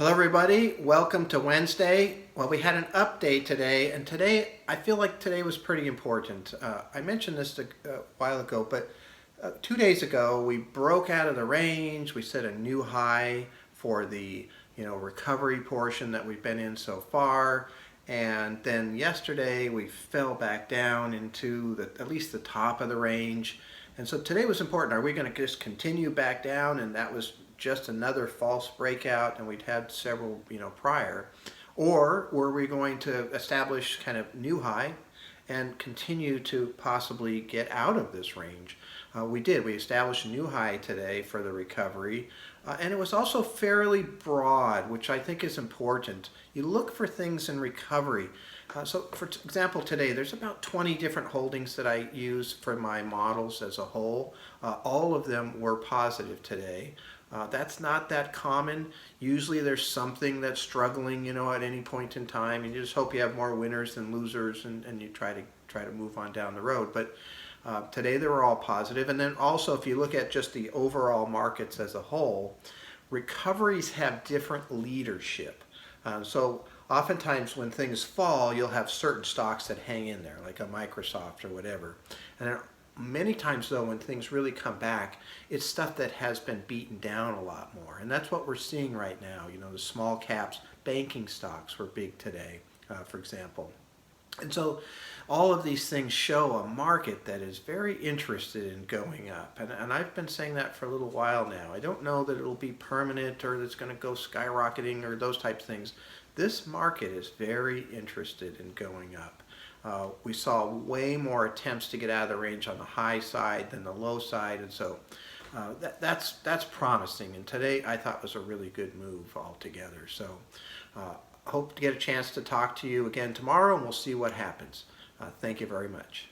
Hello everybody, welcome to Wednesday. Well, we had an update today, and I feel like today was pretty important. I mentioned this a while ago, but 2 days ago we broke out of the range. We set a new high for the recovery portion that we've been in so far, and then yesterday we fell back down into at least the top of the range. And so today was important. Are we going to just continue back down? And that was just another false breakout, and we'd had several, prior. Or were we going to establish kind of new high and continue to possibly get out of this range? We did. We established a new high today for the recovery. And it was also fairly broad, which I think is important. You look for things in recovery. So for example, today there's about 20 different holdings that I use for my models as a whole. All of them were positive today. That's not that common. Usually there's something that's struggling, at any point in time, and you just hope you have more winners than losers, and you try to move on down the road. But today they were all positive. And then also, if you look at just the overall markets as a whole, recoveries have different leadership. So oftentimes when things fall, you'll have certain stocks that hang in there, like a Microsoft or whatever. And then many times though, when things really come back, it's stuff that has been beaten down a lot more. And that's what we're seeing right now. The small caps, banking stocks were big today, for example. And so all of these things show a market that is very interested in going up. And I've been saying that for a little while now. I don't know that it'll be permanent or that it's going to go skyrocketing or those types of things. This market is very interested in going up. We saw way more attempts to get out of the range on the high side than the low side. And so that's promising. And today I thought was a really good move altogether. So hope to get a chance to talk to you again tomorrow, and we'll see what happens. Thank you very much.